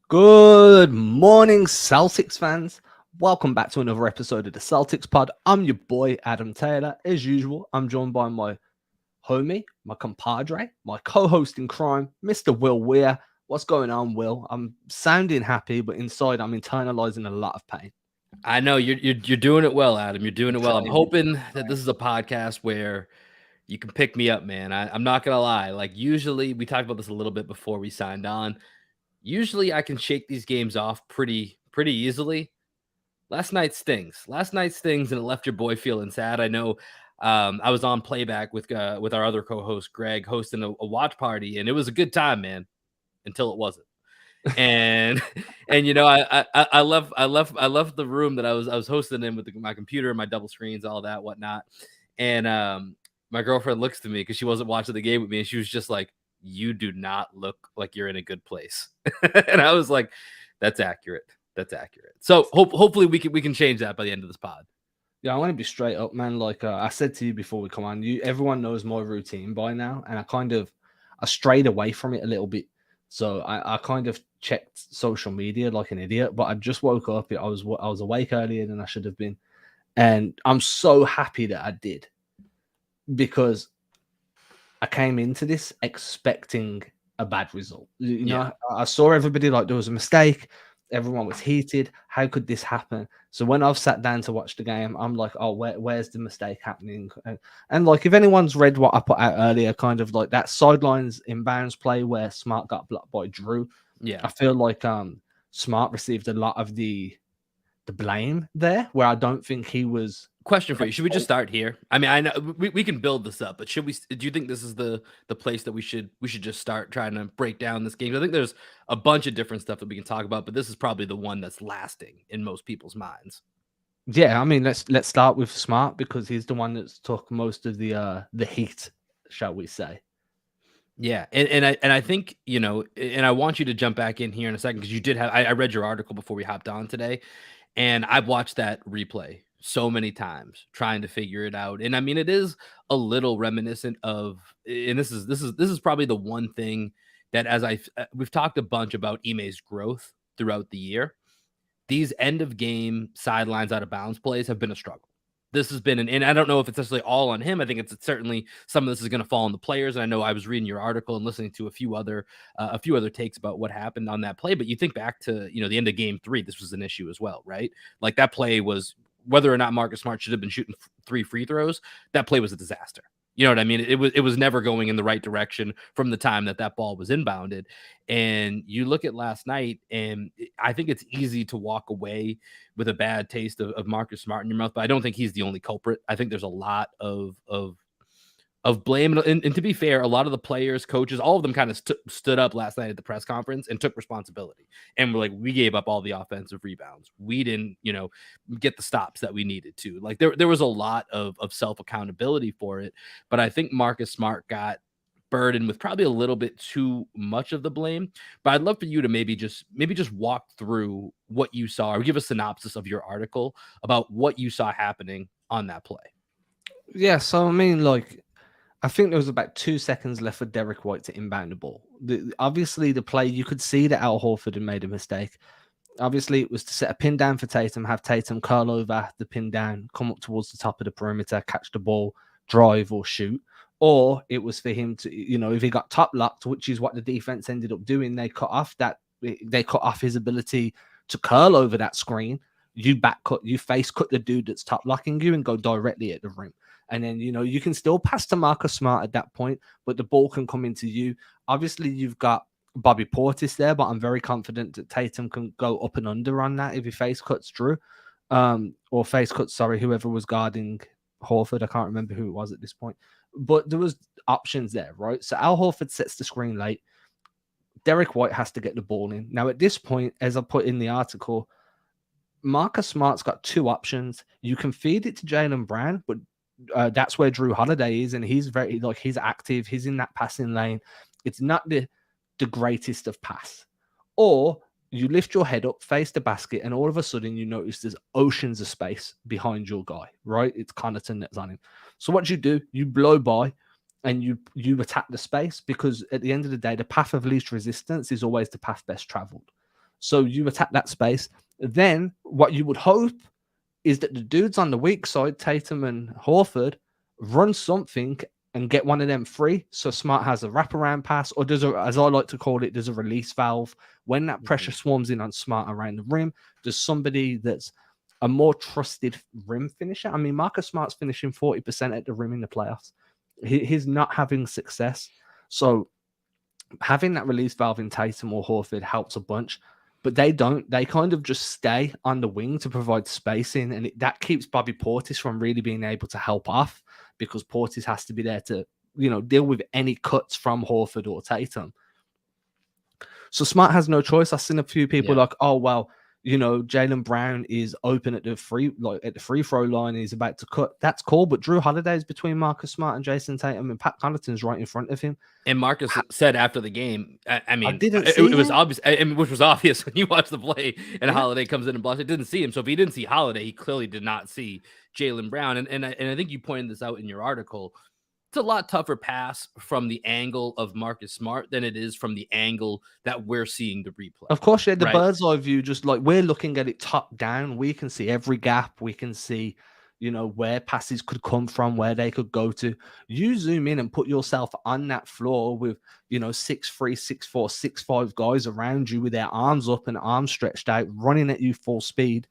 Good morning, Celtics fans. Welcome back to another episode of the Celtics Pod. I'm your boy, Adam Taylor. As usual, I'm joined by my homie, my compadre, my co-host in crime, Mr. Will Weir. What's going on, Will? I'm sounding happy, but inside I'm internalizing a lot of pain. I know you're doing it well, Adam. You're doing I'm it well. I'm trying. hoping that this is a podcast where you can pick me up, man. I'm not gonna lie. Like usually, we talked about this a little bit before we signed on. Usually, I can shake these games off pretty easily. Last night stings. Last night stings, and it left your boy feeling sad. I know. I was on playback with our other co-host Greg hosting a watch party, and it was a good time, man. Until it wasn't. And I left the room that I was hosting in with my computer, my double screens, all that whatnot. And my girlfriend looks to me because she wasn't watching the game with me, and she was just like, "You do not look like you're in a good place." And I was like, "That's accurate. That's accurate." So hopefully we can change that by the end of this pod. Yeah, I want to be straight up, man. Like I said to you before we come on, everyone knows my routine by now, and I strayed away from it a little bit. So I kind of checked social media like an idiot, but I just woke up. I was awake earlier than I should have been, and I'm so happy that I did because I came into this expecting a bad result. Yeah. I saw everybody like there was a mistake. Everyone was heated. How could this happen? So when I've sat down to watch the game, I'm like, oh, where's the mistake happening? And like, if anyone's read what I put out earlier, kind of like that sidelines inbounds play where Smart got blocked by Drew, Yeah. I feel like Smart received a lot of the blame there, where I don't think he was. Question for you: should we just start here? I mean, I know we can build this up, but should we? Do you think this is the place that we should just start trying to break down this game? I think there's a bunch of different stuff that we can talk about, but this is probably the one that's lasting in most people's minds. Yeah, I mean, let's start with Smart because he's the one that's took most of the heat, shall we say? Yeah, and I think and I want you to jump back in here in a second because you did have I read your article before we hopped on today, and I've watched that replay so many times trying to figure it out. And I mean, it is a little reminiscent of, and this is probably the one thing that we've talked a bunch about Ime's growth throughout the year. These end of game sidelines out of bounds plays have been a struggle. This has been and I don't know if it's necessarily all on him. I think it's certainly some of this is going to fall on the players. And I know I was reading your article and listening to a few other takes about what happened on that play. But you think back to the end of game 3, this was an issue as well, right? Like that play was, whether or not Marcus Smart should have been shooting 3 free throws, that play was a disaster. You know what I mean? It was never going in the right direction from the time that ball was inbounded. And you look at last night, and I think it's easy to walk away with a bad taste of Marcus Smart in your mouth, but I don't think he's the only culprit. I think there's a lot of blame. And to be fair, a lot of the players, coaches, all of them kind of stood up last night at the press conference and took responsibility. And we're like, we gave up all the offensive rebounds. We didn't, get the stops that we needed to. Like there was a lot of self accountability for it. But I think Marcus Smart got burdened with probably a little bit too much of the blame. But I'd love for you to maybe just walk through what you saw, or give a synopsis of your article about what you saw happening on that play. Yeah, so I mean, like, I think there was about 2 seconds left for Derek White to inbound the ball. Obviously, the play, you could see that Al Horford had made a mistake. Obviously, it was to set a pin down for Tatum, have Tatum curl over the pin down, come up towards the top of the perimeter, catch the ball, drive or shoot. Or it was for him to, if he got top locked, which is what the defense ended up doing, they cut off his ability to curl over that screen. You face cut the dude that's top locking you and go directly at the rim. And then, you can still pass to Marcus Smart at that point, but the ball can come into you. Obviously, you've got Bobby Portis there, but I'm very confident that Tatum can go up and under on that if he face cuts Drew. Or face cuts, sorry, whoever was guarding Horford. I can't remember who it was at this point. But there was options there, right? So Al Horford sets the screen late. Derek White has to get the ball in. Now, at this point, as I put in the article, Marcus Smart's got two options. You can feed it to Jaylen Brown, but that's where Drew Holiday is, and he's he's active. He's in that passing lane. It's not the greatest of pass. Or you lift your head up, face the basket, and all of a sudden you notice there's oceans of space behind your guy, right? It's Connaughton that's on him. So what you do, you blow by and you attack the space, because at the end of the day, the path of least resistance is always the path best traveled. So you attack that space. Then what you would hope is that the dudes on the weak side, Tatum and Horford, run something and get one of them free. So Smart has a wraparound pass, or does a, as I like to call it, there's a release valve. When that pressure swarms in on Smart around the rim, there's somebody that's a more trusted rim finisher. I mean, Marcus Smart's finishing 40% at the rim in the playoffs. He's not having success. So having that release valve in Tatum or Horford helps a bunch, but they don't. They kind of just stay on the wing to provide spacing, and that keeps Bobby Portis from really being able to help off because Portis has to be there to, deal with any cuts from Horford or Tatum. So Smart has no choice. I've seen a few people like, oh well, Jaylen Brown is open at the free throw line. And he's about to cut. That's cool, but Drew Holiday is between Marcus Smart and Jason Tatum, and Pat Connaughton's right in front of him. And Marcus said after the game, I mean, didn't it see was him. obvious, which was obvious when you watch the play and Holiday comes in and blocks it. Didn't see him. So if he didn't see Holiday, he clearly did not see Jaylen Brown. And I think you pointed this out in your article. It's a lot tougher pass from the angle of Marcus Smart than it is from the angle that we're seeing the replay. Of course, yeah, the right? bird's eye view, just like we're looking at it top down. We can see every gap. We can see, where passes could come from, where they could go to. You zoom in and put yourself on that floor with, 6'3", 6'4", 6'5" guys around you with their arms up and arms stretched out, running at you full speed.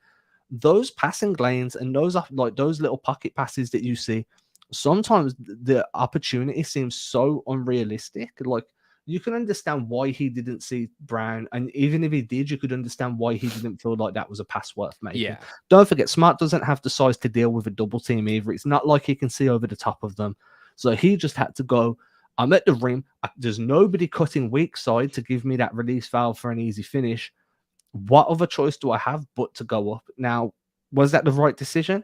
Those passing lanes and those little pocket passes that you see, sometimes the opportunity seems so unrealistic. Like, you can understand why he didn't see Brown, and even if he did, you could understand why he didn't feel like that was a pass worth making. Yeah. Don't forget, Smart doesn't have the size to deal with a double team either. It's not like he can see over the top of them. So he just had to go, I'm at the rim. There's nobody cutting weak side to give me that release valve for an easy finish. What other choice do I have but to go up? Now, was that the right decision?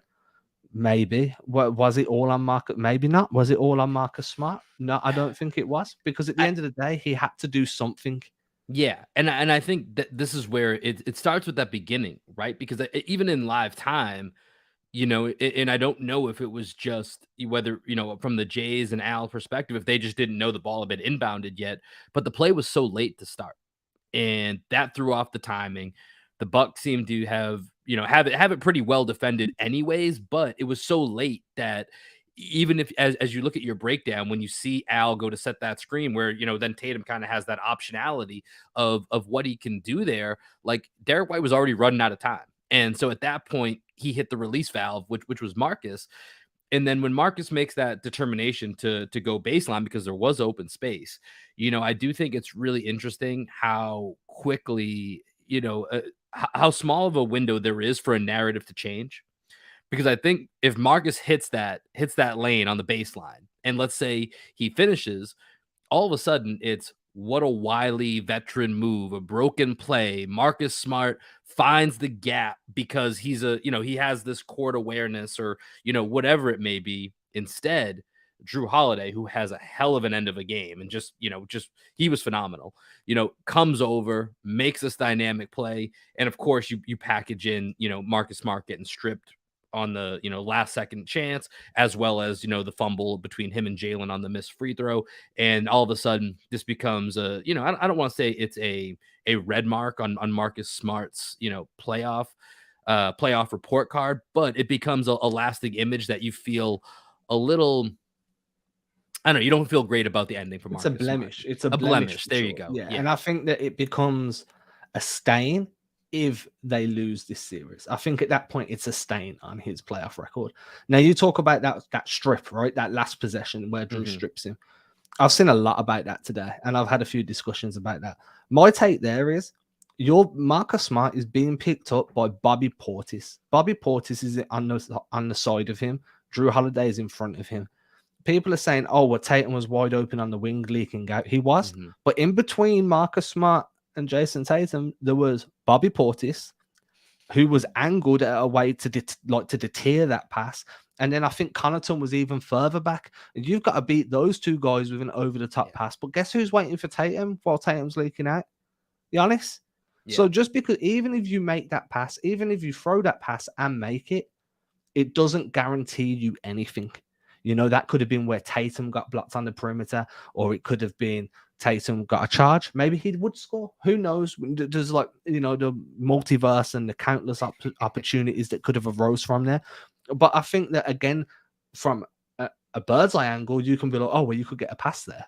Maybe. Was it all on Marcus? Maybe not. Was it all on Marcus Smart? No, I don't think it was, because at the end of the day, he had to do something. Yeah, and I think that this is where it starts with that beginning, right? Because even in live time, and I don't know if it was just whether, from the Jays and Al perspective, if they just didn't know the ball had been inbounded yet, but the play was so late to start, and that threw off the timing. The Bucks seemed to have it pretty well defended anyways, but it was so late that even if as you look at your breakdown, when you see Al go to set that screen where, then Tatum kind of has that optionality of what he can do there, like Derek White was already running out of time. And so at that point, he hit the release valve, which was Marcus. And then when Marcus makes that determination to go baseline because there was open space, I do think it's really interesting how quickly, how small of a window there is for a narrative to change. Because I think if Marcus hits that lane on the baseline, and let's say he finishes, all of a sudden it's what a wily veteran move, a broken play. Marcus Smart finds the gap because he has this court awareness or, whatever it may be. Instead, Drew Holiday, who has a hell of an end of a game and just he was phenomenal, comes over, makes this dynamic play. And of course you package in, Marcus Smart getting stripped on the last second chance, as well as the fumble between him and Jaylen on the missed free throw, and all of a sudden this becomes a I don't want to say it's a red mark on Marcus Smart's playoff report card, but it becomes a lasting image that you feel a little. I don't know. You don't feel great about the ending for Marcus. It's a blemish. Smart. It's a blemish. There Sure. you go. Yeah, and I think that it becomes a stain if they lose this series. I think at that point it's a stain on his playoff record. Now you talk about that strip, right? That last possession where Drew strips him. I've seen a lot about that today, and I've had a few discussions about that. My take there is your Marcus Smart is being picked up by Bobby Portis. Bobby Portis is on the side of him. Drew Holiday is in front of him. People are saying, oh, well, Tatum was wide open on the wing, leaking out. He was. But in between Marcus Smart and Jason Tatum, there was Bobby Portis, who was angled at a way to deter that pass. And then I think Connaughton was even further back. And you've got to beat those two guys with an over-the-top pass. But guess who's waiting for Tatum while Tatum's leaking out? Giannis. Yeah. So just because, even if you make that pass, even if you throw that pass and make it, it doesn't guarantee you anything. That could have been where Tatum got blocked on the perimeter, or it could have been Tatum got a charge, maybe he would score. Who knows? There's like, the multiverse and the countless opportunities that could have arose from there. But I think that again, from a bird's eye angle, you can be like, oh, well, you could get a pass there.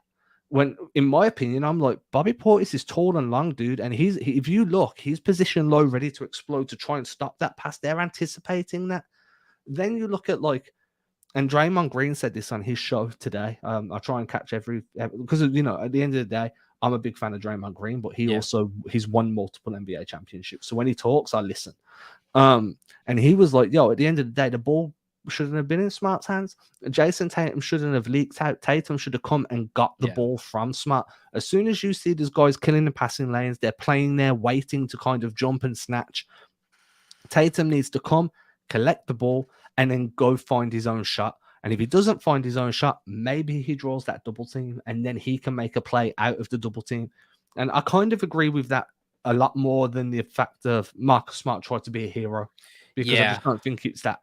When, in my opinion, I'm like, Bobby Portis is tall and long, dude, and if you look, he's positioned low, ready to explode to try and stop that pass. They're anticipating that. Then you look at like, and Draymond Green said this on his show today. I try and catch because at the end of the day, I'm a big fan of Draymond Green, but he's won multiple NBA championships. So when he talks, I listen. And he was like, yo, at the end of the day, the ball shouldn't have been in Smart's hands. Jason Tatum shouldn't have leaked out. Tatum should have come and got the ball from Smart. As soon as you see these guys killing the passing lanes, they're playing there, waiting to kind of jump and snatch. Tatum needs to come, collect the ball, and then go find his own shot. And if he doesn't find his own shot, maybe he draws that double team, and then he can make a play out of the double team. And I kind of agree with that a lot more than the fact of Marcus Smart tried to be a hero, because I just don't think it's that.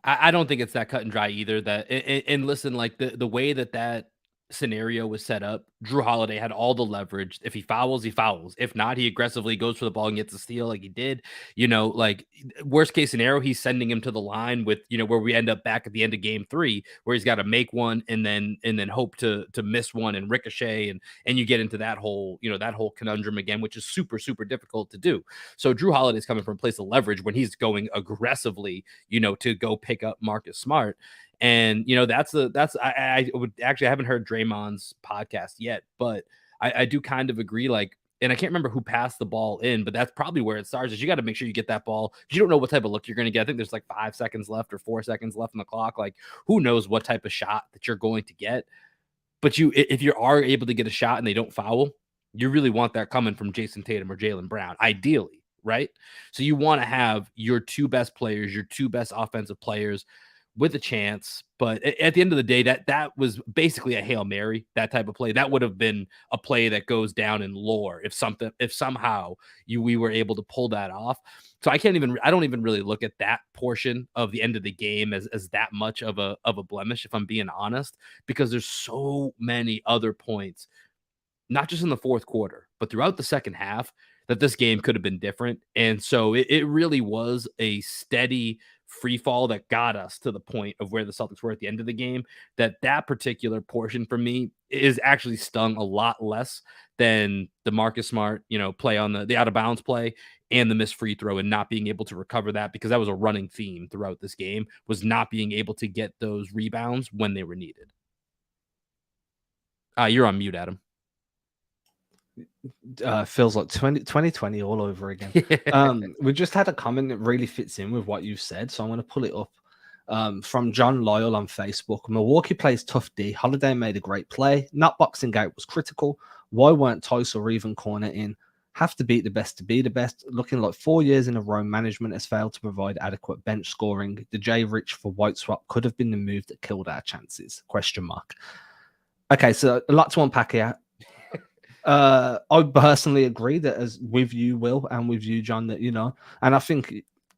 I don't think it's that cut and dry either. And listen, like the way that scenario was set up, Drew Holiday had all the leverage. If he fouls, he fouls. If not, he aggressively goes for the ball and gets a steal like he did. Like worst case scenario, he's sending him to the line with, where we end up back at the end of game 3, where he's got to make one and then hope to miss one and ricochet. And you get into that whole, that whole conundrum again, which is super, super difficult to do. So Drew Holiday's coming from a place of leverage when he's going aggressively, to go pick up Marcus Smart. And I would actually, I haven't heard Draymond's podcast yet, but I do kind of agree. Like, and I can't remember who passed the ball in, but that's probably where it starts. Is you got to make sure you get that ball. You don't know what type of look you're going to get. I think there's like 5 seconds left or 4 seconds left on the clock. Like, who knows what type of shot that you're going to get? But if you are able to get a shot and they don't foul, you really want that coming from Jason Tatum or Jaylen Brown, ideally, right? So you want to have your 2 best players, your 2 best offensive players with a chance. But at the end of the day, that was basically a Hail Mary, that type of play. That would have been a play that goes down in lore if somehow we were able to pull that off. So I don't even really look at that portion of the end of the game as that much of a blemish, if I'm being honest, because there's so many other points, not just in the fourth quarter, but throughout the second half, that this game could have been different. And so it really was a steady free fall that got us to the point of where the Celtics were at the end of the game. That particular portion for me is actually stung a lot less than the Marcus Smart, play on the out of bounds play and the missed free throw, and not being able to recover that, because that was a running theme throughout this game, was not being able to get those rebounds when they were needed. You're on mute, Adam. Feels like 2020 all over again. We just had a comment that really fits in with what you've said, so I'm going to pull it up. From John Lyle on Facebook. Milwaukee plays tough D. Holiday made a great play. Not boxing out was critical. Why weren't Tice or even corner in? Have to beat the best to be the best. Looking like 4 years in a row, management has failed to provide adequate bench scoring. The J Rich for White swap could have been the move that killed our chances. ? Okay, so a lot to unpack here. I personally agree that, as with you, Will, and with you, John, that, and I think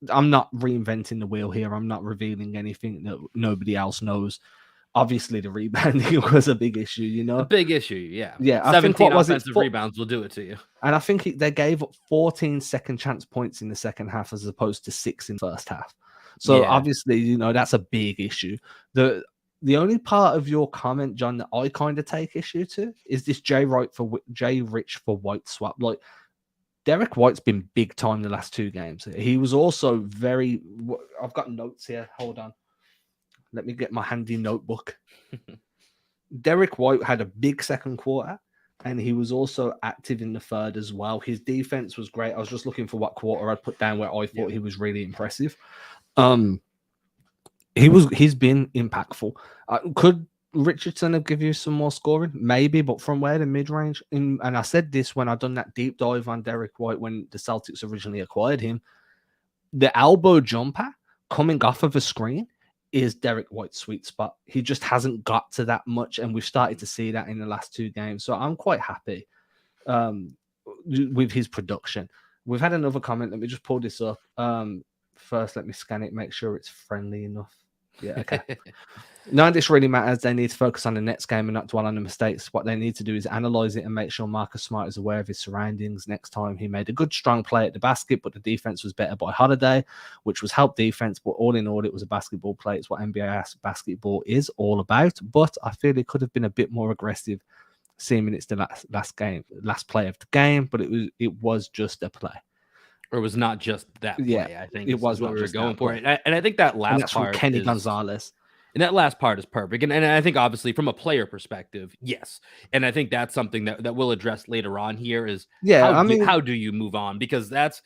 I'm not reinventing the wheel here. I'm not revealing anything that nobody else knows. Obviously, the rebounding was a big issue, A big issue, yeah. Yeah, I think what offensive rebounds will do it to you. And I think they gave up 14 second chance points in the second half as opposed to 6 in the first half. So obviously, that's a big issue. The only part of your comment, John, that I kind of take issue to is this J Rich for White swap. Like, Derek White's been big time the last 2 games. He was also I've got notes here. Hold on. Let me get my handy notebook. Derek White had a big second quarter, and he was also active in the third as well. His defense was great. I was just looking for what quarter I'd put down where I thought he was really impressive. He's been impactful. Could Richardson have given you some more scoring? Maybe, but from where the mid-range, and I said this when I done that deep dive on Derek White when the Celtics originally acquired him, the elbow jumper coming off of a screen is Derek White's sweet spot. He just hasn't got to that much, and we've started to see that in the last 2 games. So I'm quite happy with his production. We've had another comment. Let me just pull this up. First, let me scan it, make sure it's friendly enough. Yeah, okay. None of this really matters. They need to focus on the next game and not dwell on the mistakes. What they need to do is analyze it and make sure Marcus Smart is aware of his surroundings. Next time, he made a good, strong play at the basket, but the defense was better by Holiday, which was help defense. But all in all, it was a basketball play. It's what NBA basketball is all about. But I feel it could have been a bit more aggressive, seeming it's the last play of the game. But it was just a play. Or it was not just that Yeah, play, I think it is was what not we were just going that for. play, And I think that and last that's from part Kenny is Gonzalez. And that last part is perfect. And I think obviously from a player perspective, yes. And I think that's something that we'll address later on here is Yeah, I mean, how do you move on? Because that's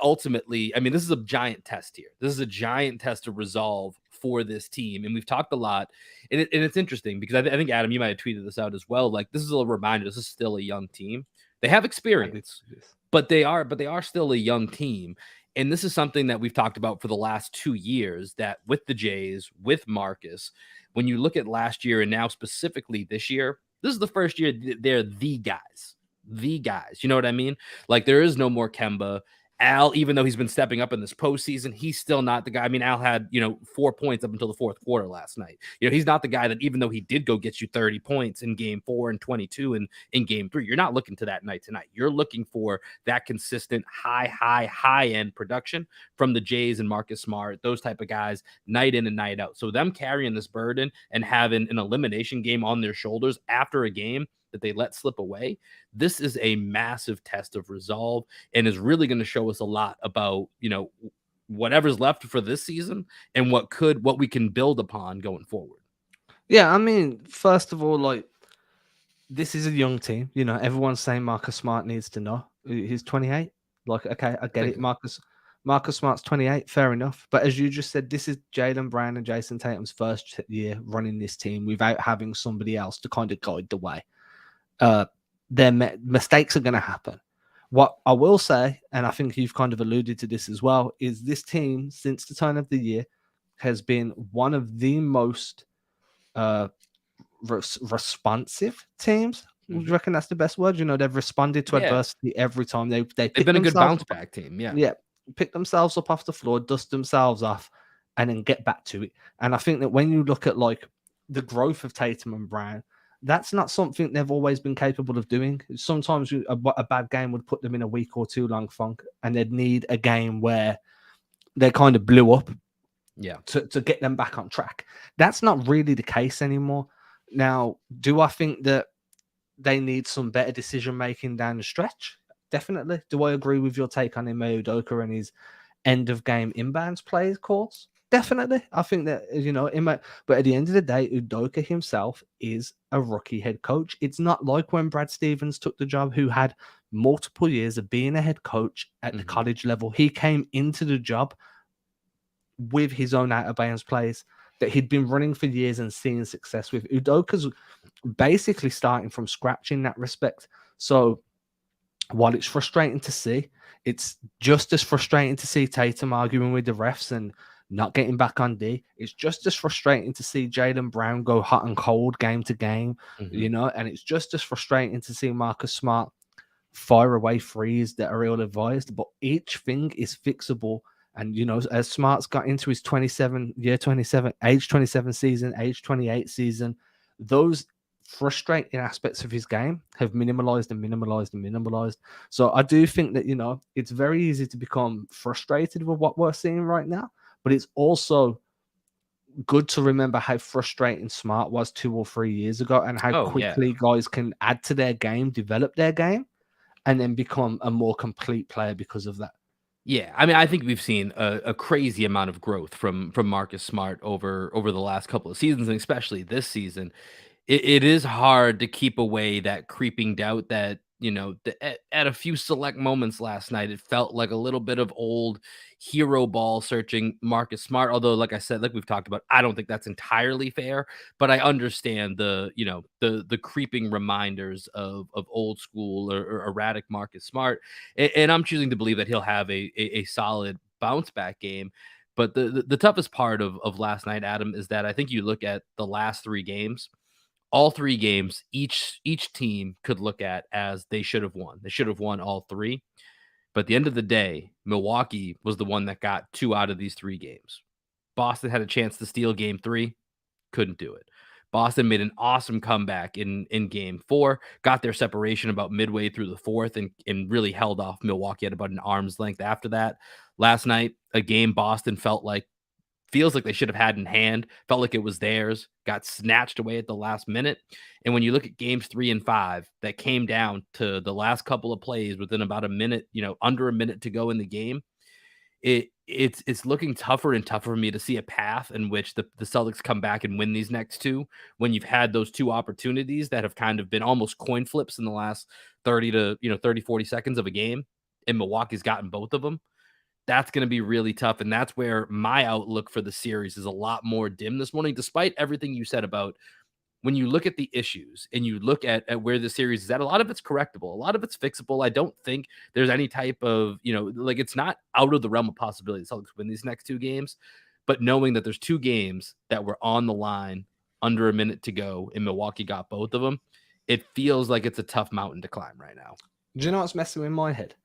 ultimately, I mean, this is a giant test here. This is a giant test of resolve for this team. And we've talked a lot. And it's interesting because I think, Adam, you might have tweeted this out as well. Like, this is a reminder, this is still a young team. They have I did experience, this. but they are still a young team. And this is something that we've talked about for the last 2 years, that with the Jays, with Marcus, when you look at last year and now specifically this year, this is the first year they're the guys. The guys. You know what I mean? Like, there is no more Kemba. Al, even though he's been stepping up in this postseason, he's still not the guy. I mean, Al had, 4 points up until the fourth quarter last night. He's not the guy that, even though he did go get you 30 points in game 4 and 22 in game 3, you're not looking to that night tonight. You're looking for that consistent high end production from the Jays and Marcus Smart, those type of guys, night in and night out. So them carrying this burden and having an elimination game on their shoulders after a game that they let slip away, this is a massive test of resolve and is really going to show us a lot about, whatever's left for this season and what we can build upon going forward. Yeah, I mean, first of all, like, this is a young team. Everyone's saying Marcus Smart needs to know. He's 28. Like, okay, I I get think it. so. Marcus Smart's 28. Fair enough. But as you just said, this is Jaylen Brown and Jason Tatum's first year running this team without having somebody else to kind of guide the way. Their mistakes are going to happen. What I will say, and I think you've kind of alluded to this as well, is this team since the turn of the year has been one of the most responsive teams. Would you reckon that's the best word? They've responded to Yeah. adversity every time. They They've pick been a good themselves bounce up. back team. Yeah. Yeah, pick themselves up off the floor, dust themselves off, and then get back to it. And I think that when you look at like the growth of Tatum and Brown, that's not something they've always been capable of doing. Sometimes a bad game would put them in a week or two long funk, and they'd need a game where they kind of blew up, Yeah, to get them back on track. That's not really the case anymore. Now, do I think that they need some better decision making down the stretch? Definitely. Do I agree with your take on Ime Udoka and his end of game inbounds plays calls? Definitely. I think that, but at the end of the day, Udoka himself is a rookie head coach. It's not like when Brad Stevens took the job, who had multiple years of being a head coach at the college level. He came into the job with his own out of bounds plays that he'd been running for years and seeing success with. Udoka's basically starting from scratch in that respect. So while it's frustrating to see, it's just as frustrating to see Tatum arguing with the refs and not getting back on D. It's just as frustrating to see Jaylen Brown go hot and cold game to game, and it's just as frustrating to see Marcus Smart fire away threes that are ill advised, but each thing is fixable. And, as Smart's got into his age 27 season, age 28 season, those frustrating aspects of his game have minimalized and minimalized and minimalized. So I do think that, it's very easy to become frustrated with what we're seeing right now, but it's also good to remember how frustrating Smart was 2 or 3 years ago and how quickly guys can add to their game, develop their game, and then become a more complete player because of that. Yeah, I mean, I think we've seen a crazy amount of growth from Marcus Smart over the last couple of seasons, and especially this season. It is hard to keep away that creeping doubt that, at a few select moments last night, it felt like a little bit of old hero ball searching Marcus Smart. Although, like I said, like we've talked about, I don't think that's entirely fair, but I understand the creeping reminders of old school or erratic Marcus Smart. And I'm choosing to believe that he'll have a solid bounce back game. But the toughest part of last night, Adam, is that I think you look at the last 3 games, all 3 games, each team could look at as they should have won. They should have won all 3. But at the end of the day, Milwaukee was the one that got 2 out of these 3 games. Boston had a chance to steal game 3, couldn't do it. Boston made an awesome comeback in game 4, got their separation about midway through the fourth, and really held off Milwaukee at about an arm's length after that. Last night, a game Boston feels like they should have had in hand, felt like it was theirs, got snatched away at the last minute. And when you look at games 3 and 5, that came down to the last couple of plays within about a minute, under a minute to go in the game, it's looking tougher and tougher for me to see a path in which the Celtics come back and win these next two, when you've had those two opportunities that have kind of been almost coin flips in the last 40 seconds of a game, and Milwaukee's gotten both of them. That's going to be really tough, and that's where my outlook for the series is a lot more dim this morning, despite everything you said about when you look at the issues and you look at where the series is at. A lot of it's correctable, a lot of it's fixable. I don't think there's any type of, it's not out of the realm of possibility the Celtics win these next two games, but knowing that there's two games that were on the line under a minute to go and Milwaukee got both of them, it feels like it's a tough mountain to climb right now. Do you know what's messing with my head?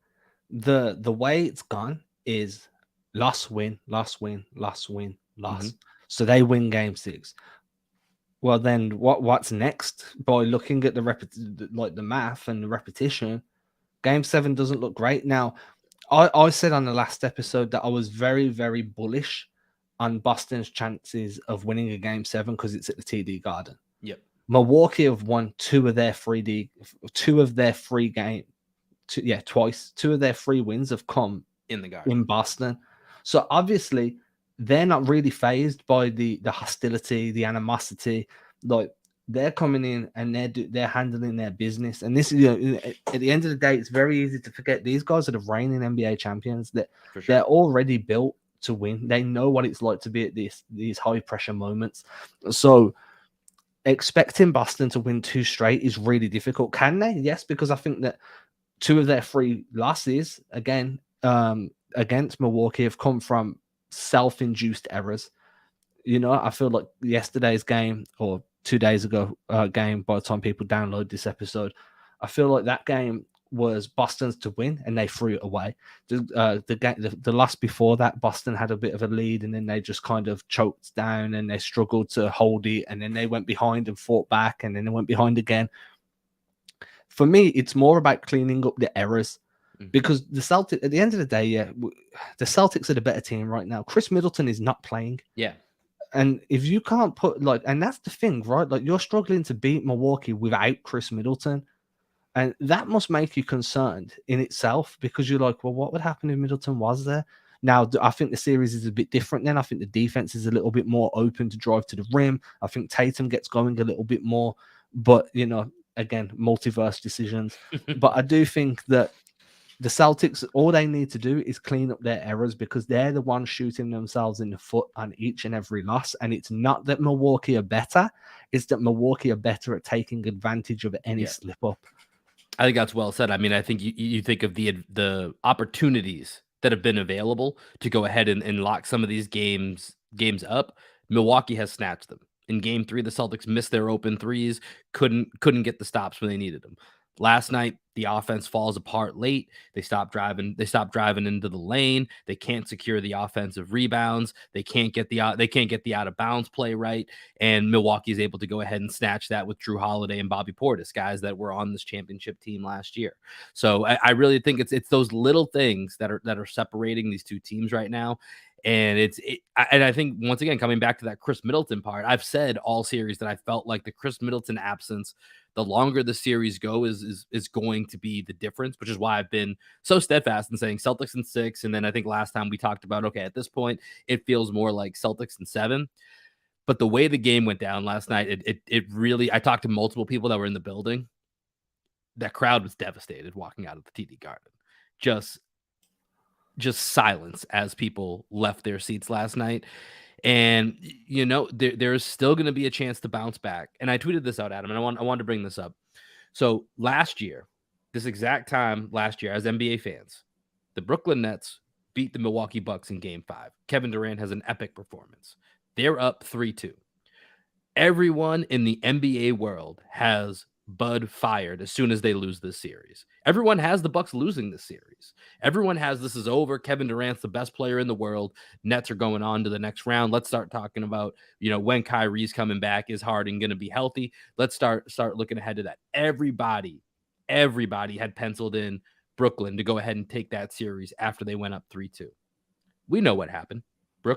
The way it's gone is loss, win, loss, win, loss, win, loss. Mm-hmm. So they win game 6. Well, then what's next? By looking at the math and the repetition, game 7 doesn't look great. Now, I said on the last episode that I was very, very bullish on Boston's chances of winning a game 7 because it's at the TD Garden. Yep. Milwaukee have won two of their three twice. Two of their 3 wins have come in the Garden in Boston. So obviously they're not really phased by the hostility, the animosity. Like, they're coming in and they're handling their business. And this is, at the end of the day, it's very easy to forget these guys are the reigning NBA champions. That for sure. They're already built to win. They know what it's like to be at these high pressure moments. So expecting Boston to win 2 straight is really difficult. Can they? Yes, because I think that 2 of their 3 losses against Milwaukee have come from self-induced errors. I feel like yesterday's game, or 2 days ago game, by the time people download this episode, I feel like that game was Boston's to win and they threw it away. The loss before that, Boston had a bit of a lead and then they just kind of choked down and they struggled to hold it, and then they went behind and fought back, and then they went behind again. For me, it's more about cleaning up the errors. Because the Celtics, at the end of the day, the Celtics are the better team right now. Chris Middleton is not playing. Yeah. And if you can't and that's the thing, right? Like, you're struggling to beat Milwaukee without Chris Middleton. And that must make you concerned in itself, because you're like, well, what would happen if Middleton was there? Now, I think the series is a bit different then. I think the defense is a little bit more open to drive to the rim. I think Tatum gets going a little bit more. But, again, multiverse decisions. But I do think that the Celtics, all they need to do is clean up their errors, because they're the ones shooting themselves in the foot on each and every loss. And it's not that Milwaukee are better. It's that Milwaukee are better at taking advantage of any slip up. I think that's well said. I mean, I think you think of the opportunities that have been available to go ahead and lock some of these games up. Milwaukee has snatched them. In game 3, the Celtics missed their open threes, couldn't get the stops when they needed them. Last night, the offense falls apart late. They stop driving into the lane. They can't secure the offensive rebounds. They can't get the out of bounds play right. And Milwaukee is able to go ahead and snatch that with Drew Holiday and Bobby Portis, guys that were on this championship team last year. So I really think it's those little things that are separating these two teams right now. And and I think, once again, coming back to that Chris Middleton part, I've said all series that I felt like the Chris Middleton absence, the longer the series go, is going to be the difference, which is why I've been so steadfast in saying Celtics in 6. And then I think last time we talked about, okay, at this point, it feels more like Celtics in 7. But the way the game went down last night, it really, I talked to multiple people that were in the building. That crowd was devastated walking out of the TD Garden. Just silence as people left their seats last night. And, there's still going to be a chance to bounce back. And I tweeted this out, Adam, and I wanted to bring this up. So last year, this exact time last year, as NBA fans, the Brooklyn Nets beat the Milwaukee Bucks in game 5. Kevin Durant has an epic performance. They're up 3-2. Everyone in the NBA world has Bud fired as soon as they lose this series. Everyone has the Bucks losing this series. Everyone has this is over. Kevin Durant's the best player in the world. Nets are going on to the next round. Let's start talking about, when Kyrie's coming back. Is Harden going to be healthy? Let's start looking ahead to that. Everybody had penciled in Brooklyn to go ahead and take that series after they went up 3-2. We know what happened.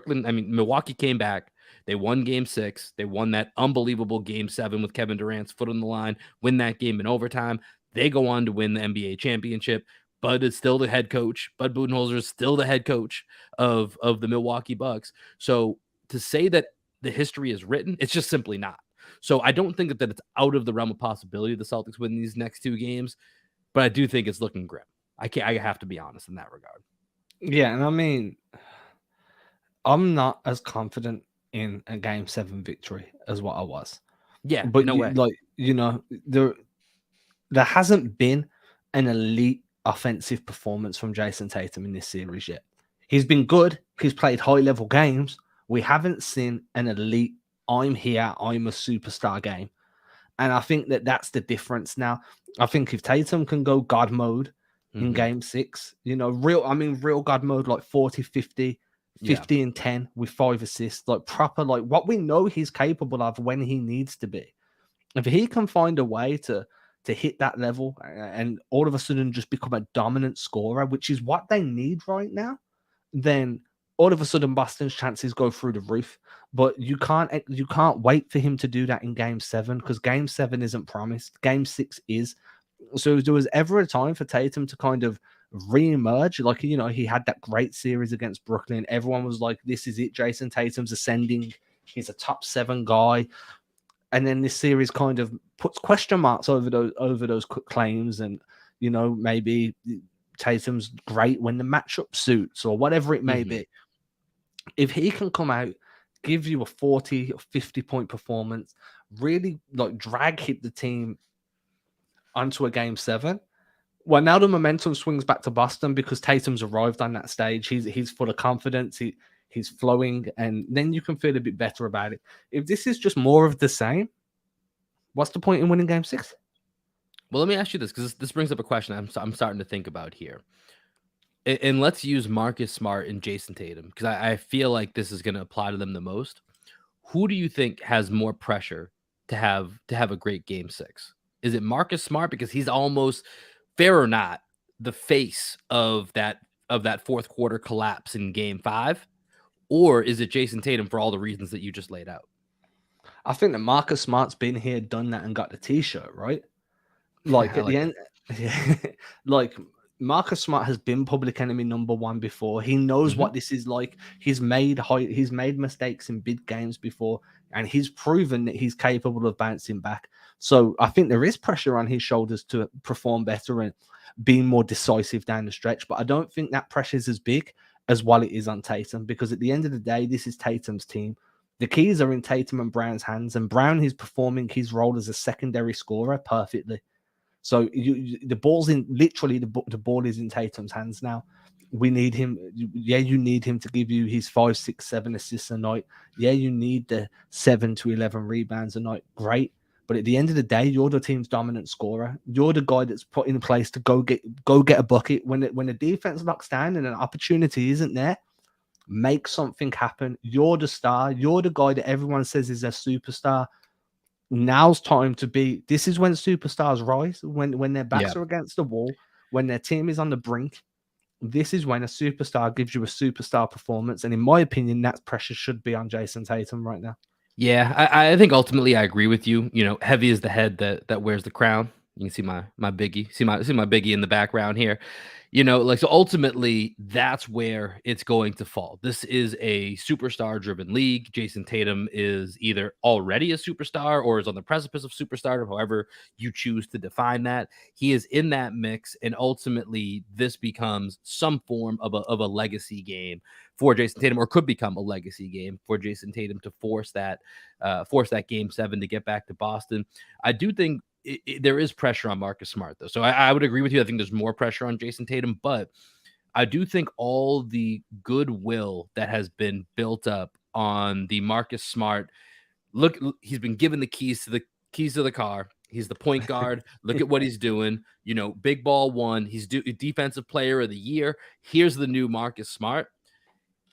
Milwaukee came back. They won game 6. They won that unbelievable game 7 with Kevin Durant's foot on the line, win that game in overtime. They go on to win the NBA championship. Bud is still the head coach. Bud Budenholzer is still the head coach of the Milwaukee Bucks. So to say that the history is written, it's just simply not. So I don't think that it's out of the realm of possibility the Celtics win these next 2 games, but I do think it's looking grim. I have to be honest in that regard. Yeah, and I mean, I'm not as confident in a game 7 victory as what I was. Yeah, But no way. there hasn't been an elite offensive performance from Jason Tatum in this series yet. He's been good. He's played high level games. We haven't seen an elite, I'm here, I'm a superstar game. And I think that that's the difference now. I think if Tatum can go God mode in game 6, real God mode, like 40, 50, 50 and 10 with 5 assists, like proper, like what we know he's capable of when he needs to be. If he can find a way to hit that level and all of a sudden just become a dominant scorer, which is what they need right now, then all of a sudden Boston's chances go through the roof. But you can't wait for him to do that in game 7, because game 7 isn't promised. Game 6 is. So if there was ever a time for Tatum to kind of re-emerge, like, he had that great series against Brooklyn. Everyone was like, this is it. Jason Tatum's ascending. He's a top 7 guy. And then this series kind of puts question marks over those claims, and maybe Tatum's great when the matchup suits or whatever it may be. If he can come out, give you a 40 or 50 point performance, really like hit the team onto a game 7. Well, now the momentum swings back to Boston because Tatum's arrived on that stage. He's full of confidence. He's flowing, and then you can feel a bit better about it. If this is just more of the same, what's the point in winning game 6? Well, let me ask you this, because this brings up a question I'm starting to think about here. And let's use Marcus Smart and Jason Tatum, because I feel like this is going to apply to them the most. Who do you think has more pressure to have a great game 6? Is it Marcus Smart, because he's almost, fair or not, the face of that fourth quarter collapse in game 5? Or is it Jason Tatum for all the reasons that you just laid out? I think that Marcus Smart's been here, done that, and got the t-shirt, right? Like at the end, like Marcus Smart has been public enemy number 1 before. He knows what this is like. He's made mistakes in big games before, and he's proven that he's capable of bouncing back. So I think there is pressure on his shoulders to perform better and being more decisive down the stretch. But I don't think that pressure is as big as what it is on Tatum, because at the end of the day, this is Tatum's team. The keys are in Tatum and Brown's hands, and Brown is performing his role as a secondary scorer perfectly. So the ball's in, literally the ball is in Tatum's hands now. We need him. Yeah, you need him to give you his 5, 6, 7 assists a night. Yeah, you need the 7 to 11 rebounds a night. Great. But at the end of the day, you're the team's dominant scorer. You're the guy that's put in place to go get a bucket. When the defense locks down and an opportunity isn't there, make something happen. You're the star. You're the guy that everyone says is a superstar. Now's time to be. This is when superstars rise, when their backs are against the wall, when their team is on the brink. This is when a superstar gives you a superstar performance. And in my opinion, that pressure should be on Jason Tatum right now. Yeah, I think ultimately I agree with you. Heavy is the head that wears the crown. You can see my biggie. See my biggie in the background here. So ultimately that's where it's going to fall. This is a superstar driven league. Jason Tatum is either already a superstar or is on the precipice of superstar, however you choose to define that. He is in that mix, and ultimately this becomes some form of a legacy game for Jason Tatum, or could become a legacy game for Jason Tatum to force that game 7 to get back to Boston. I do think there is pressure on Marcus Smart, though. So I would agree with you. I think there's more pressure on Jason Tatum, but I do think all the goodwill that has been built up on the Marcus Smart, look, he's been given the keys to the car. He's the point guard. Look at what he's doing. Big ball one. He's defensive player of the year. Here's the new Marcus Smart.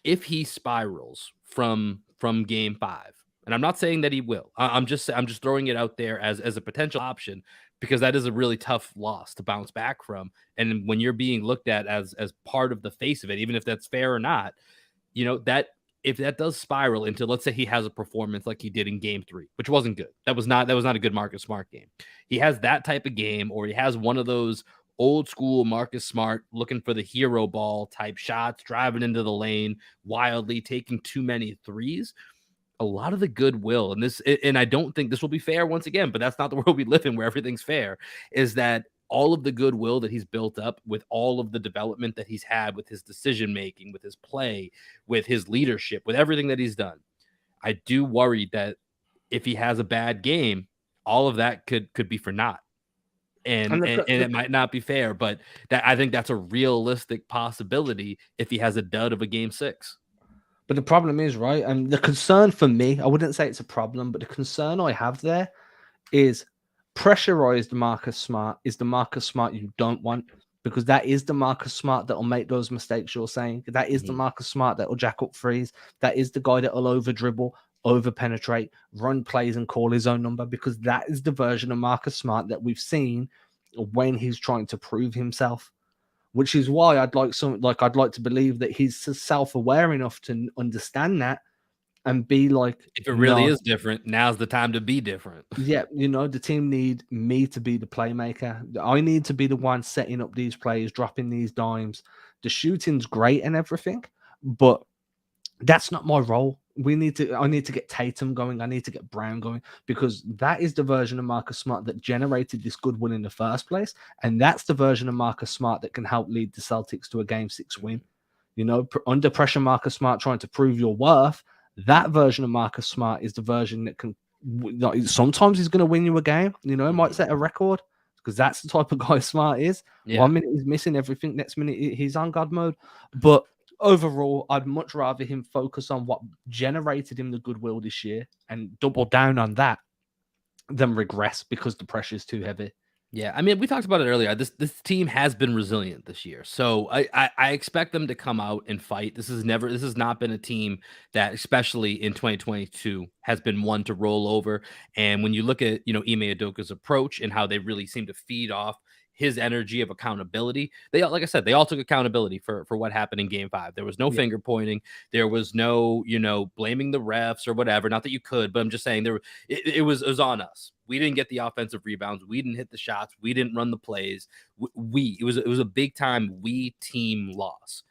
If he spirals from game 5, and I'm not saying that he will, I'm just throwing it out there as a potential option, because that is a really tough loss to bounce back from. And when you're being looked at as part of the face of it, even if that's fair or not, that if that does spiral into, let's say he has a performance like he did in game 3, which wasn't good. That was not a good Marcus Smart game. He has that type of game, or he has one of those old school Marcus Smart looking for the hero ball type shots, driving into the lane wildly, taking too many threes. A lot of the goodwill, and I don't think this will be fair once again, but that's not the world we live in where everything's fair, is that all of the goodwill that he's built up with all of the development that he's had with his decision making, with his play, with his leadership, with everything that he's done. I do worry that if he has a bad game, all of that could be for naught. And it might not be fair, but I think that's a realistic possibility if he has a dud of a game 6. But the problem is, right, and the concern for me, I wouldn't say it's a problem, but the concern I have there is pressurized Marcus Smart is the Marcus Smart you don't want, because that is the Marcus Smart that will make those mistakes you're saying. That is the Marcus Smart that will jack up threes. That is the guy that will over dribble, over penetrate, run plays and call his own number, because that is the version of Marcus Smart that we've seen when he's trying to prove himself. Which is why I'd like to believe that he's self-aware enough to understand that and be like, if it really is different, now's the time to be different. Yeah, the team need me to be the playmaker. I need to be the one setting up these plays, dropping these dimes. The shooting's great and everything, but that's not my role. I need to get Tatum going. I need to get Brown going, because that is the version of Marcus Smart that generated this goodwill in the first place. And that's the version of Marcus Smart that can help lead the Celtics to a game 6 win. Under pressure, Marcus Smart trying to prove your worth. That version of Marcus Smart is the version that can, sometimes he's going to win you a game. He might set a record, because that's the type of guy Smart is. Yeah. 1 minute he's missing everything. Next minute he's on God mode. But overall, I'd much rather him focus on what generated him the goodwill this year and double down on that than regress because the pressure is too heavy. Yeah, I mean, we talked about it earlier. This team has been resilient this year, so I expect them to come out and fight. This has not been a team that, especially in 2022, has been one to roll over. And when you look at Ime Udoka's approach and how they really seem to feed off his energy of accountability, they, like I said, they all took accountability for what happened in game 5. There was no finger pointing. There was no, blaming the refs or whatever. Not that you could, but I'm just saying it was on us. We didn't get the offensive rebounds. We didn't hit the shots. We didn't run the plays. It was a big time team loss,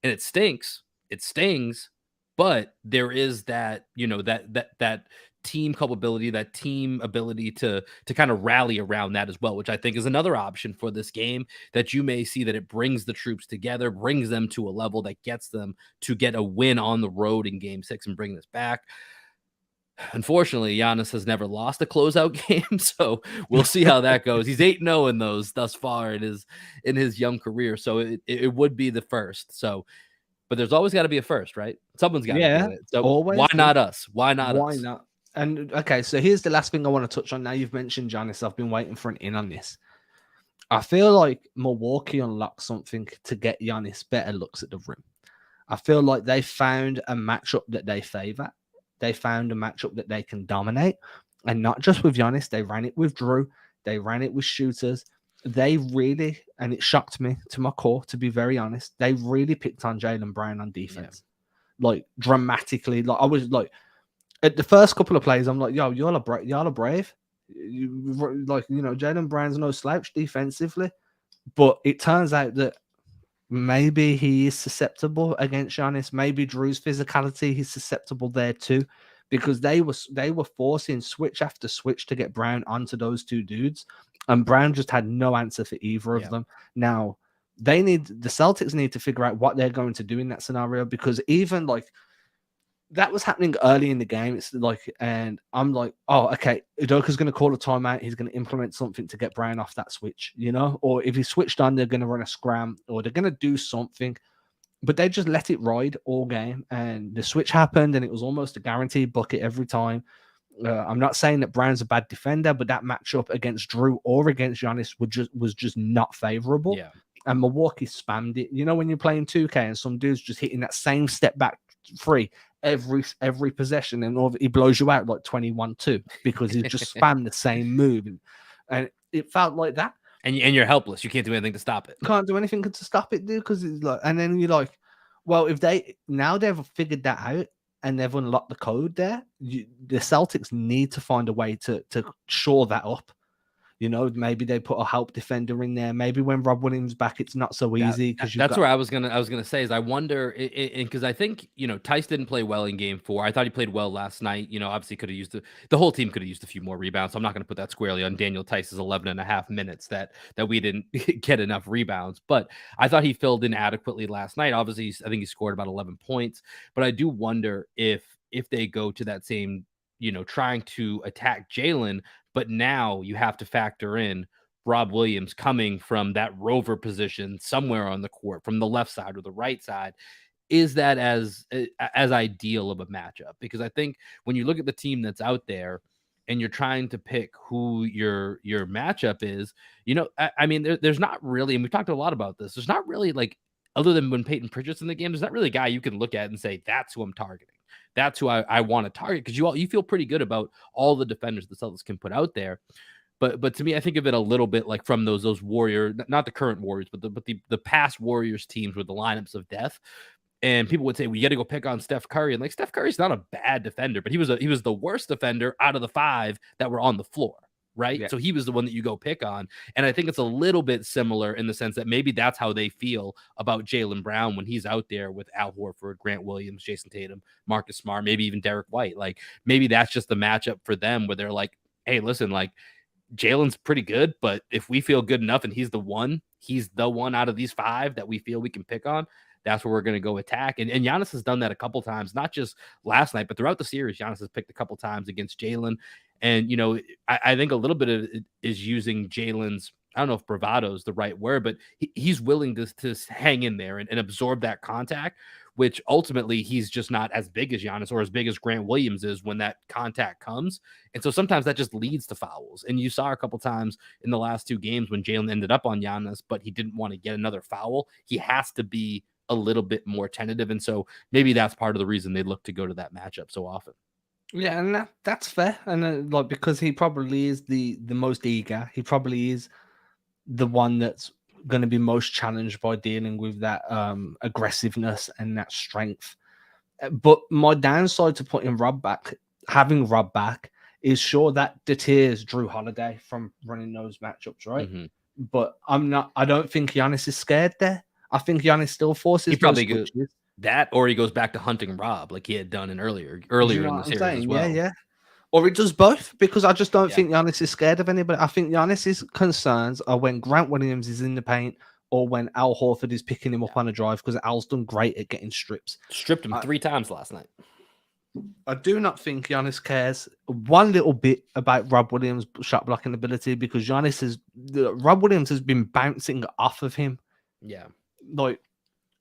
and it stinks. It stings, but there is that, that team culpability, that team ability to kind of rally around that as well, which I think is another option for this game, that you may see that it brings the troops together, brings them to a level that gets them to get a win on the road in game 6 and bring this back. Unfortunately, Giannis has never lost a closeout game, so we'll see how that goes. He's 8-0 in those thus far in his young career, so it would be the first. So, but there's always got to be a first, right? Someone's got to do it. So always. Why not us? Why not us? Why not? And okay, so here's the last thing I want to touch on. Now you've mentioned Giannis, I've been waiting for an in on this. I feel like Milwaukee unlocked something to get Giannis better looks at the rim. I feel like they found a matchup that they favor. They found a matchup that they can dominate, and not just with Giannis. They ran it with Drew. They ran it with shooters. They really, and it shocked me to my core, to be very honest, they really picked on Jaylen Brown on defense, like dramatically. Like I was like, at the first couple of plays, I'm like, yo, y'all are brave. Jaylen Brown's no slouch defensively, but it turns out that maybe he is susceptible against Giannis. Maybe Drew's physicality, he's susceptible there too, because they were forcing switch after switch to get Brown onto those two dudes, and Brown just had no answer for either of them. Now, the Celtics need to figure out what they're going to do in that scenario, because even like that was happening early in the game. It's like, and I'm like, oh, okay, Udoka's going to call a timeout. He's going to implement something to get Brown off that switch, or if he switched on, they're going to run a scram or they're going to do something. But they just let it ride all game, and the switch happened, and it was almost a guaranteed bucket every time. I'm not saying that Brown's a bad defender, but that matchup against Drew or against Giannis was just not favorable. Yeah. And Milwaukee spammed it. You know, when you're playing 2K and some dude's just hitting that same step back three every possession, and he blows you out like 21-2 because he just spammed the same move, and it felt like that. And you're helpless. You can't do anything to stop it. Can't do anything to stop it, dude. Because it's like, and then you're like, well, if they've figured that out and they've unlocked the code there, the Celtics need to find a way to shore that up. You know, maybe they put a help defender in there. Maybe when Rob Williams back, it's not so easy because that's where I was gonna say is I wonder, because I think Tice didn't play well in Game 4. I thought he played well last night. Obviously could have used the whole team could have used a few more rebounds. So I'm not going to put that squarely on Daniel Tice's 11 and a half minutes that we didn't get enough rebounds. But I thought he filled in adequately last night. Obviously, I think he scored about 11 points. But I do wonder if they go to that same trying to attack Jalen. But now you have to factor in Rob Williams coming from that rover position somewhere on the court, from the left side or the right side. Is that as ideal of a matchup? Because I think when you look at the team that's out there and you're trying to pick who your matchup is, I mean, there's not really, and we've talked a lot about this, there's not really, like, other than when Peyton Pritchard's in the game, there's not really a guy you can look at and say, that's who I'm targeting. That's who I want to target, because you feel pretty good about all the defenders the Celtics can put out there. But to me, I think of it a little bit like from those Warrior, not the current Warriors, but the past Warriors teams with the lineups of death. And people would say, well, you got to go pick on Steph Curry. And like, Steph Curry's not a bad defender, but he was the worst defender out of the 5 that were on the floor. Right. Yeah. So he was the one that you go pick on. And I think it's a little bit similar in the sense that maybe that's how they feel about Jaylen Brown when he's out there with Al Horford, Grant Williams, Jason Tatum, Marcus Smart, maybe even Derek White. Like, maybe that's just the matchup for them where they're like, hey, listen, like, Jalen's pretty good, but if we feel good enough and he's the one out of these 5 that we feel we can pick on, that's where we're going to go attack. And Giannis has done that a couple times, not just last night, but throughout the series. Giannis has picked a couple times against Jalen. And, I think a little bit of it is using Jalen's, I don't know if bravado is the right word, but he's willing to hang in there and absorb that contact, which ultimately he's just not as big as Giannis or as big as Grant Williams is when that contact comes. And so sometimes that just leads to fouls. And you saw a couple times in the last 2 games when Jalen ended up on Giannis, but he didn't want to get another foul. He has to be a little bit more tentative. And so maybe that's part of the reason they look to go to that matchup so often. Yeah, and that's fair. And like, because he probably is the most eager, he probably is the one that's going to be most challenged by dealing with that aggressiveness and that strength. But my downside to having Rob back, is sure that deters Drew Holiday from running those matchups, right? Mm-hmm. But I don't think Giannis is scared there. I think Giannis still forces. He probably goes that, or he goes back to hunting Rob like he had done earlier in the series as well. Yeah. Or it does both, because I just don't think Giannis is scared of anybody. I think Giannis's concerns are when Grant Williams is in the paint or when Al Horford is picking him up on a drive, because Al's done great at getting strips. Stripped him 3 times last night. I do not think Giannis cares one little bit about Rob Williams' shot blocking ability, because Rob Williams has been bouncing off of him. Yeah. Like,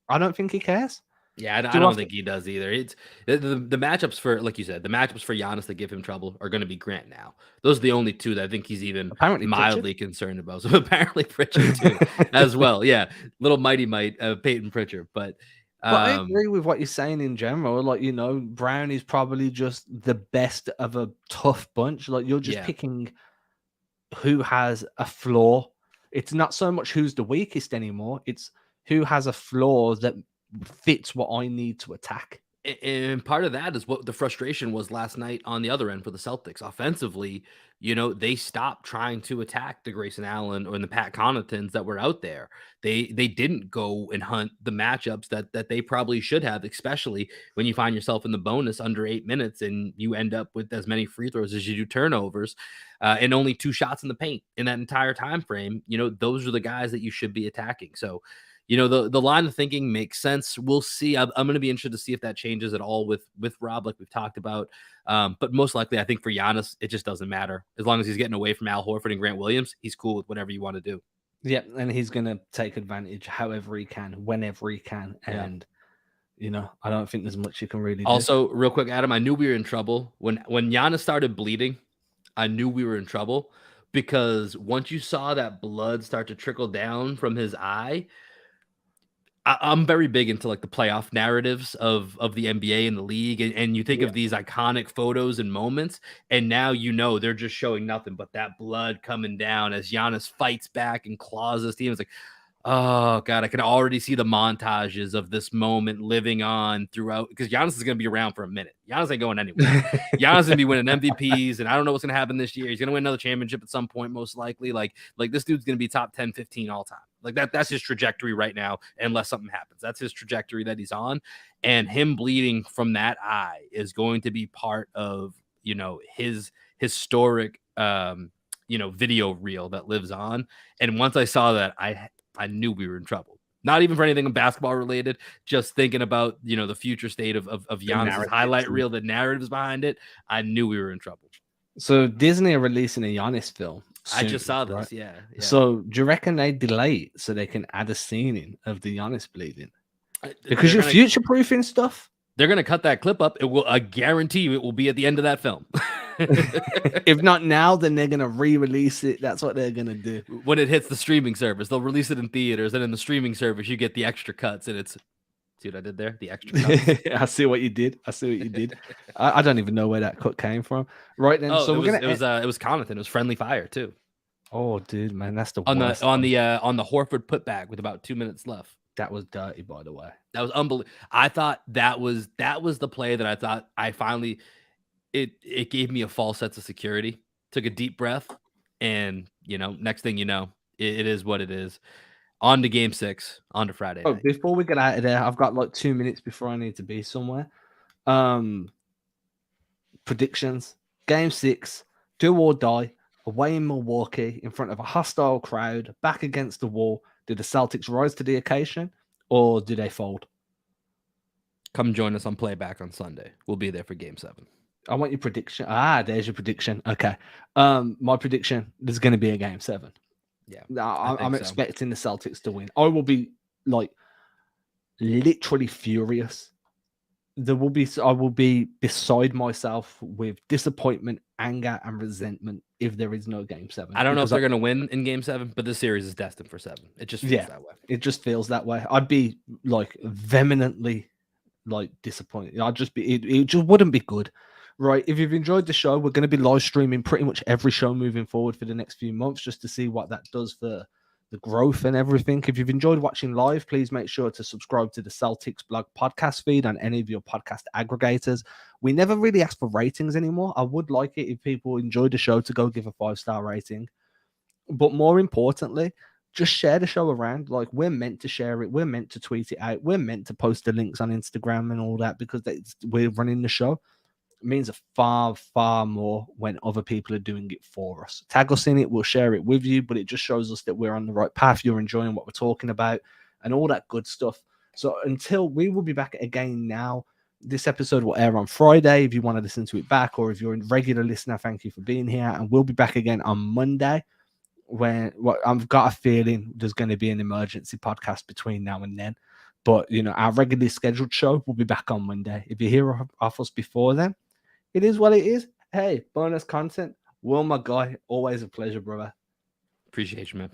I don't think he cares. Yeah, I don't think he does either. It's the matchups for, like you said, the matchups for Giannis that give him trouble are going to be Grant now. Those are the only 2 that I think he's even apparently mildly concerned about. So apparently Pritchard too as well. Yeah, little mighty might Peyton Pritchard. But I agree with what you're saying in general. Like, Brown is probably just the best of a tough bunch. Like, you're just picking who has a flaw. It's not so much who's the weakest anymore. It's who has a flaw that fits what I need to attack. And part of that is what the frustration was last night on the other end for the Celtics. Offensively, they stopped trying to attack the Grayson Allen or the Pat Connaughtons that were out there. They didn't go and hunt the matchups that they probably should have, especially when you find yourself in the bonus under 8 minutes and you end up with as many free throws as you do turnovers, and only 2 shots in the paint in that entire time frame. Those are the guys that you should be attacking. So, the line of thinking makes sense. We'll see. I'm going to be interested to see if that changes at all with Rob, like we've talked about. But most likely, I think for Giannis, it just doesn't matter. As long as he's getting away from Al Horford and Grant Williams, he's cool with whatever you want to do. Yeah, and he's going to take advantage however he can, whenever he can. And I don't think there's much you can really do. Also, real quick, Adam, I knew we were in trouble when Giannis started bleeding. I knew we were in trouble because once you saw that blood start to trickle down from his eye, I'm very big into like the playoff narratives of the NBA and the league, and you think of these iconic photos and moments, and now they're just showing nothing but that blood coming down as Giannis fights back and claws his team. It's like, oh God, I can already see the montages of this moment living on throughout, because Giannis is going to be around for a minute. Giannis ain't going anywhere. Giannis is going to be winning MVPs, and I don't know what's going to happen this year. He's going to win another championship at some point, most likely. Like this dude's going to be top 10, 15 all time. Like that's his trajectory right now, unless something happens. That's his trajectory that he's on. And him bleeding from that eye is going to be part of, his historic, video reel that lives on. And once I saw that, I knew we were in trouble. Not even for anything basketball related, just thinking about, the future state of Giannis' highlight reel, the narratives behind it. I knew we were in trouble. So Disney are releasing a Giannis film soon, I just saw this, right? yeah. So do you reckon they delay it so they can add a scene in of the Giannis bleeding? Because you're future-proofing stuff. They're going to cut that clip up. I guarantee you it will be at the end of that film. If not now, then they're going to re-release it. That's what they're going to do. When it hits the streaming service, they'll release it in theaters, and in the streaming service, you get the extra cuts, and it's... See what I did there? The extra cuts. I see what you did. I don't even know where that cut came from. Right then, so it was Connaughton. It was friendly fire too. Oh, dude, man, that's the worst. On the Horford putback with about 2 minutes left. That was dirty, by the way. That was unbelievable. I thought that was the play that I thought I finally it gave me a false sense of security. Took a deep breath, and next thing you know, it is what it is. On to game 6, on to Friday night. Before we get out of there, I've got like 2 minutes before I need to be somewhere. Predictions. Game 6, do or die, away in Milwaukee, in front of a hostile crowd, back against the wall. Do the Celtics rise to the occasion, or do they fold? Come join us on Playback on Sunday. We'll be there for game 7. I want your prediction. There's your prediction. Okay. My prediction, there's going to be a game 7. Yeah, I'm expecting the Celtics to win. I will be like literally furious. I will be beside myself with disappointment, anger, and resentment if there is no game 7. I don't know if they're going to win in game 7, but this series is destined for 7. It just feels that way. It just feels that way. I'd be like vehemently like disappointed. I'd just be. It just wouldn't be good. Right, if you've enjoyed the show, we're going to be live streaming pretty much every show moving forward for the next few months, just to see what that does for the growth and everything. If you've enjoyed watching live, please make sure to subscribe to the Celtics blog podcast feed on any of your podcast aggregators. We never really ask for ratings anymore. I would like it if people enjoyed the show to go give a 5-star rating. But more importantly, just share the show around. Like, we're meant to share it. We're meant to tweet it out. We're meant to post the links on Instagram and all that because we're running the show. Means far, far more when other people are doing it for us. Tag us in it, we'll share it with you, but it just shows us that we're on the right path. You're enjoying what we're talking about and all that good stuff. So until we will be back again now, this episode will air on Friday if you want to listen to it back, or if you're a regular listener, thank you for being here. And we'll be back again on Monday when I've got a feeling there's going to be an emergency podcast between now and then. But, our regularly scheduled show will be back on Monday. If you hear off us before then, it is what it is. Hey, bonus content. Will, my guy, always a pleasure, brother. Appreciate you, man.